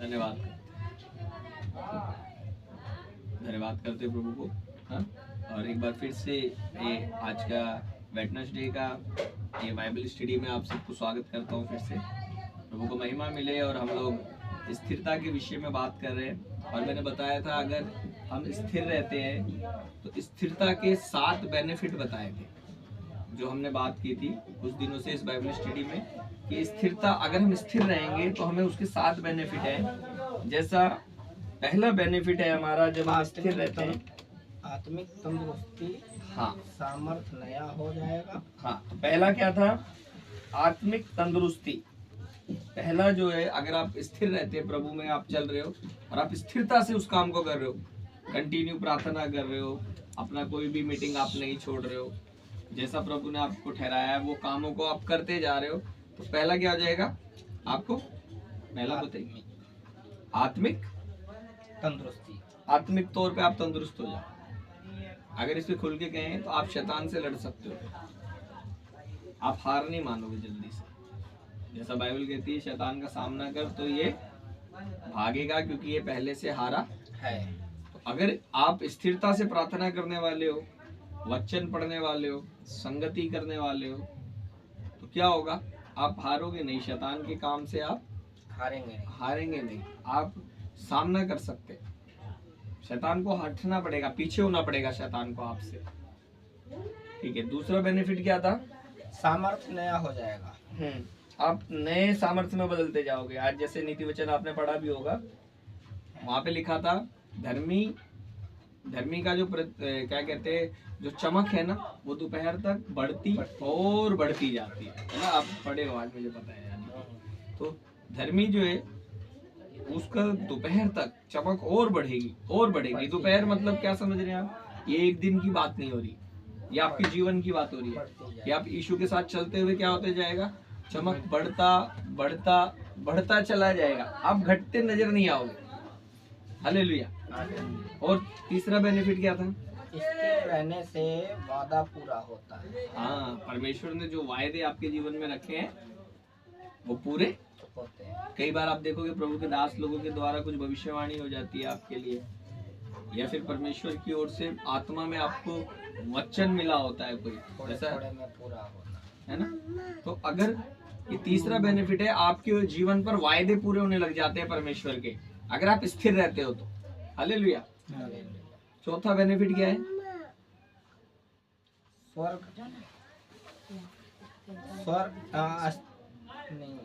धन्यवाद धन्यवाद करते प्रभु को। हाँ, और एक बार फिर से ये आज का वेडनेसडे का ये बाइबल स्टडी में आप सबको स्वागत करता हूँ। फिर से प्रभु को महिमा मिले। और हम लोग स्थिरता के विषय में बात कर रहे हैं और मैंने बताया था अगर हम स्थिर रहते हैं तो स्थिरता के 7 बेनिफिट बताए थे जो हमने बात की थी कुछ दिनों से इस बाइबल स्टडी में कि स्थिरता, अगर हम स्थिर रहेंगे तो हमें उसके 7 बेनिफिट हैं। जैसा पहला बेनिफिट है हमारा, जब हम स्थिर रहते हैं आत्मिक तंदुरुस्ती, हाँ, सामर्थ्य नया हो जाएगा। हाँ, तो पहला क्या था? आत्मिक तंदुरुस्ती। पहला जो है, अगर आप स्थिर रहते हैं, प्रभु में आप चल रहे हो और आप स्थिरता से उस काम को कर रहे हो, कंटिन्यू प्रार्थना कर रहे हो, अपना कोई भी मीटिंग आप नहीं छोड़ रहे हो, जैसा प्रभु ने आपको ठहराया है वो कामों को आप करते जा रहे हो, तो पहला क्या हो जाएगा आपको? पहला बताइए, आत्मिक तंदुरुस्ती। आत्मिक तौर पे आप तंदुरुस्त हो जाओ। अगर इस पे खुल के कहें तो आप शैतान से लड़ सकते हो, आप हार नहीं मानोगे जल्दी से। जैसा बाइबल कहती है शैतान का सामना कर तो ये भागेगा क्योंकि ये पहले से हारा है। तो अगर आप स्थिरता से प्रार्थना करने वाले हो, वचन पढ़ने वाले हो, संगति करने वाले हो, तो क्या होगा? आप हारोगे नहीं, शैतान के काम से आप हारेंगे नहीं, आप सामना कर सकते। शैतान को हटना पड़ेगा, पीछे होना पड़ेगा शैतान को आपसे। ठीक है, दूसरा बेनिफिट क्या था? सामर्थ्य नया हो जाएगा। आप नए सामर्थ्य में बदलते जाओगे। आज जैसे नीति वचन आपने पढ़ा भी होगा, वहां पे लिखा था धर्मी का जो क्या कहते हैं, जो चमक है ना, वो दोपहर तक बढ़ती और बढ़ती जाती है ना। आप पढ़े हो, आज मुझे पता है यानी। तो धर्मी जो है उसका दोपहर तक चमक और बढ़ेगी और बढ़ेगी। दोपहर मतलब क्या समझ रहे हैं आप? ये एक दिन की बात नहीं हो रही, ये आपके जीवन की बात हो रही है। ये आप यीशु के साथ चलते हुए क्या होते जाएगा? चमक बढ़ता बढ़ता बढ़ता चला जाएगा, आप घटते नजर नहीं आओगे। हालेलुया। और तीसरा बेनिफिट क्या था? स्थिर रहने से वादा पूरा होता है। हाँ, परमेश्वर ने जो वायदे आपके जीवन में रखे हैं वो पूरे होते हैं। कई बार आप देखोगे प्रभु के दास लोगों के द्वारा कुछ भविष्यवाणी हो जाती है आपके लिए, या फिर परमेश्वर की ओर से आत्मा में आपको वचन मिला होता है कोई, ऐसा में पूरा होता है ना। तो अगर ये तीसरा बेनिफिट है, आपके जीवन पर वायदे पूरे होने लग जाते हैं परमेश्वर के, अगर आप स्थिर रहते हो तो। हालेलुया। चौथा बेनिफिट क्या है? नहीं,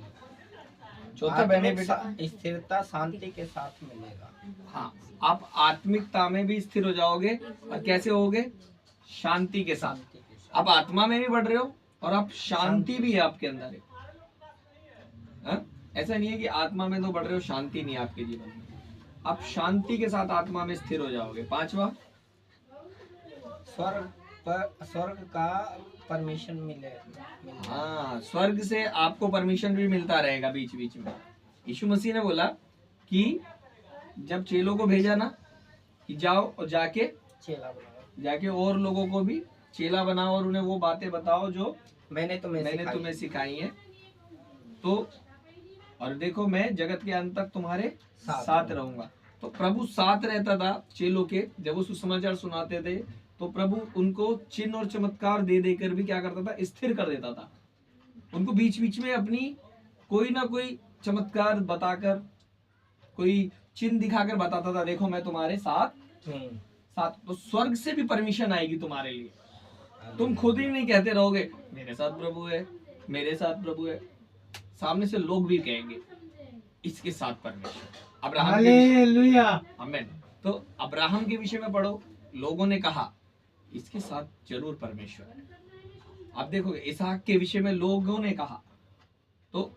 चौथा बेनिफिट स्थिरता शांति के साथ मिलेगा। हाँ, आप आत्मिकता में भी स्थिर हो जाओगे। और कैसे होगे? शांति के साथ। आप आत्मा में भी बढ़ रहे हो और आप शांति भी है आपके अंदर है। हाँ? ऐसा नहीं है कि आत्मा में तो बढ़ रहे हो, शांति नहीं है आपके जीवन में। आप शांति के साथ आत्मा में स्थिर हो जाओगे। पांचवा, स्वर्ग का परमिशन मिले। हाँ, स्वर्ग से आपको परमिशन भी मिलता रहेगा बीच बीच में। यीशु मसीह ने बोला कि जब चेलों को भेजा ना कि जाओ और जाके और लोगों को भी चेला बनाओ और उन्हें वो बातें बताओ जो मैंने तुम्हें सिखाई है। तो और देखो, मैं जगत के अंत तक तुम्हारे साथ रहूंगा। तो प्रभु साथ रहता था चेलों के। जब वो सुसमाचार सुनाते थे तो प्रभु उनको चिन्ह और चमत्कार दे देकर भी क्या करता था? स्थिर कर देता था उनको। बीच बीच में अपनी कोई ना कोई चमत्कार बताकर, कोई चिन्ह दिखाकर बताता था, देखो मैं तुम्हारे साथ। तो स्वर्ग से भी परमिशन आएगी तुम्हारे लिए। तुम खुद ही नहीं कहते रहोगे मेरे साथ प्रभु है, मेरे साथ प्रभु है। सामने से लोग भी कहेंगे इसके साथ परमेश्वर। आमीन। तो अब्राहम के विषय में पढ़ो, लोगों ने कहा इसके साथ जरूर परमेश्वर है। आप देखोगे इसहाक के विषय में लोगों ने कहा। तो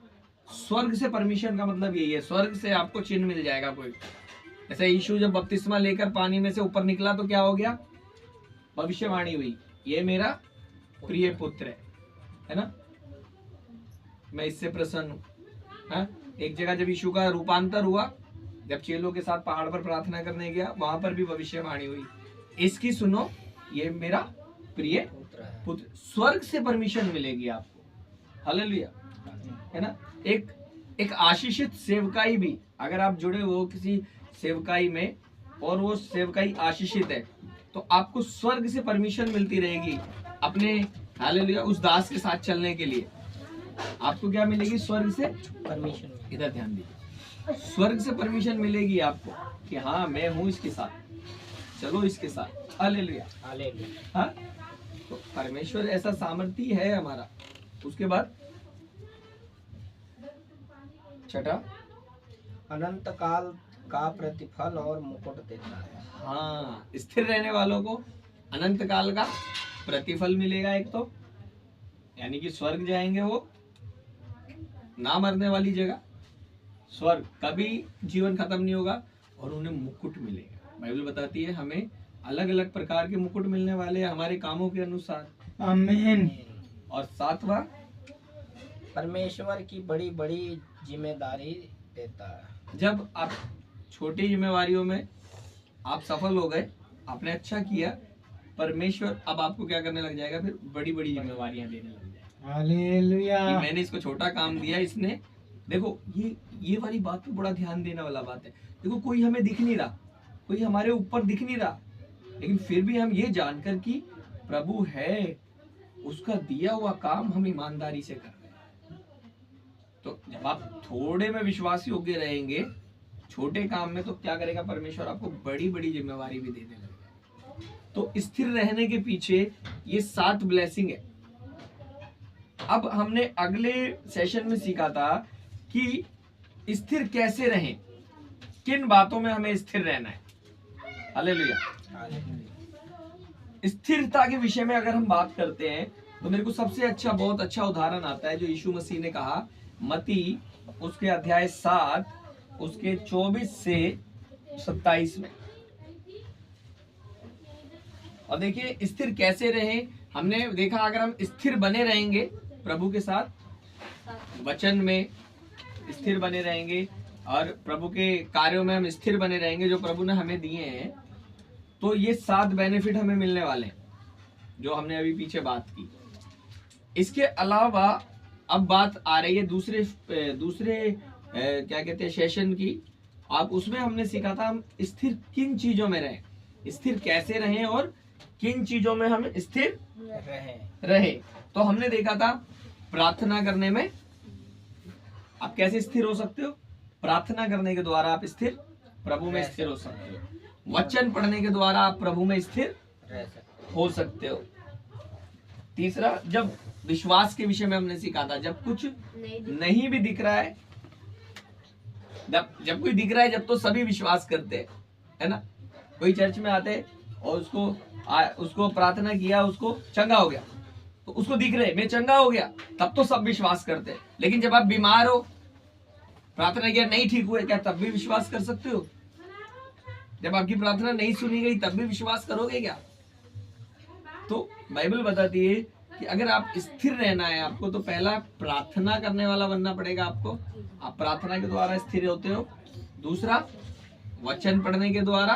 स्वर्ग से परमिशन का मतलब यही है, स्वर्ग से आपको चिन्ह मिल जाएगा कोई। ऐसे यीशु जब बपतिस्मा लेकर पानी में से ऊपर निकला तो क्या हो गया? भविष्यवाणी हुई, ये मेरा प्रिय पुत्र है ना, मैं इससे प्रसन्न हूँ। एक जगह जब यीशु का रूपांतर हुआ, जब चेलों के साथ पहाड़ पर प्रार्थना करने गया, वहां पर भी भविष्यवाणी हुई, इसकी सुनो, ये मेरा प्रिय पुत्र। स्वर्ग से परमिशन मिलेगी आपको। हालेलुया, है ना। एक आशीषित सेवकाई भी, अगर आप जुड़े हो किसी सेवकाई में और वो सेवकाई आशीषित है, तो आपको स्वर्ग से परमिशन मिलती रहेगी अपने हालेलुया उस दास के साथ चलने के लिए। आपको क्या मिलेगी? स्वर्ग से परमिशन। इधर ध्यान दीजिए, स्वर्ग से परमिशन मिलेगी आपको कि हाँ मैं हूँ इसके साथ, चलो इसके साथ। Hallelujah hallelujah. हाँ, तो परमेश्वर ऐसा सामर्थ्य है हमारा। उसके बाद छठा, अनंत काल का प्रतिफल और मुकुट देता है। हाँ, स्थिर रहने वालों को अनंत काल का प्रतिफल मिलेगा। एक तो यानी कि स्वर्ग जाएंगे वो, ना मरने वाली जगह, स्वर्ग, कभी जीवन खत्म नहीं होगा, और उन्हें मुकुट मिलेगा। बाइबल बताती है हमें अलग अलग प्रकार के मुकुट मिलने वाले हैं हमारे कामों के अनुसार। आमीन। और सातवां, परमेश्वर की बड़ी बड़ी जिम्मेदारी देता है। जब आप छोटी जिम्मेवारियों में आप सफल हो गए, आपने अच्छा किया, परमेश्वर अब आपको क्या करने लग जाएगा? फिर बड़ी बड़ी जिम्मेवारियां देने लग जाएगा। हालेलुया। कि मैंने इसको छोटा काम दिया, इसने देखो ये वाली बात पे बड़ा ध्यान देने वाला बात है। देखो कोई हमें दिख नहीं रहा, कोई हमारे ऊपर दिख नहीं रहा, लेकिन फिर भी हम ये जानकर कि प्रभु है, उसका दिया हुआ काम हम ईमानदारी से कर रहे हैं। तो जब आप थोड़े में विश्वासी होके रहेंगे, छोटे काम में, तो क्या करेगा परमेश्वर? आपको बड़ी बड़ी जिम्मेवारी भी देने लगेगा। तो स्थिर रहने के पीछे ये 7 ब्लेसिंग है। अब हमने अगले सेशन में सीखा था कि स्थिर कैसे रहें, किन बातों में हमें स्थिर रहना है। हालेलुया। स्थिरता के विषय में अगर हम बात करते हैं तो मेरे को सबसे अच्छा, बहुत अच्छा उदाहरण आता है जो यीशु मसीह ने कहा मत्ती उसके अध्याय 7 उसके 24 से 27 में। और देखिए स्थिर कैसे रहें, हमने देखा अगर हम स्थिर बने रहेंगे प्रभु के साथ, वचन में स्थिर बने रहेंगे और प्रभु के कार्यों में हम स्थिर बने रहेंगे जो प्रभु ने हमें दिए हैं, तो ये 7 बेनिफिट हमें मिलने वाले हैं जो हमने अभी पीछे बात की। इसके अलावा अब बात आ रही है दूसरे क्या कहते हैं सेशन की। आप उसमें हमने सीखा था हम स्थिर किन चीजों में रहें, स्थिर कैसे रहें और किन चीजों में हम स्थिर रहे। तो हमने देखा था प्रार्थना करने में आप कैसे स्थिर हो सकते हो, प्रार्थना करने के द्वारा आप स्थिर प्रभु में स्थिर हो सकते हो, वचन पढ़ने के द्वारा आप प्रभु में स्थिर हो सकते हो। तीसरा, जब विश्वास के विषय में हमने सीखा था, जब कुछ नहीं भी दिख रहा है, जब कोई दिख रहा है, जब तो सभी विश्वास करते हैं, है ना। कोई चर्च में आते और उसको प्रार्थना किया, उसको चंगा हो गया, तो उसको दिख रहे मैं चंगा हो गया, तब तो सब विश्वास करते हैं। लेकिन जब आप बीमार हो, प्रार्थना किया नहीं ठीक हुए, क्या तब भी विश्वास कर सकते हो? जब आपकी प्रार्थना नहीं सुनी गई तब भी विश्वास करोगे क्या? तो बाइबल बताती है कि अगर आप स्थिर रहना है आपको, तो पहला प्रार्थना करने वाला बनना पड़ेगा आपको, आप प्रार्थना के द्वारा स्थिर होते हो। दूसरा, वचन पढ़ने के द्वारा,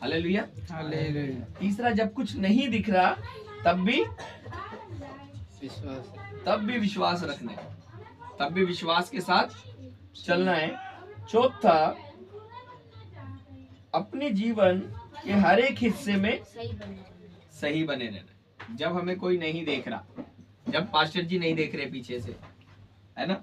हालेलुया। हालेलुया। तीसरा, जब कुछ नहीं दिख रहा तब भी विश्वास रखना है, तब भी विश्वास के साथ चलना है। चौथा, अपने जीवन के हर एक हिस्से में सही बने रहना। जब हमें कोई नहीं देख रहा, जब पास्टर जी नहीं देख रहे पीछे से, है ना,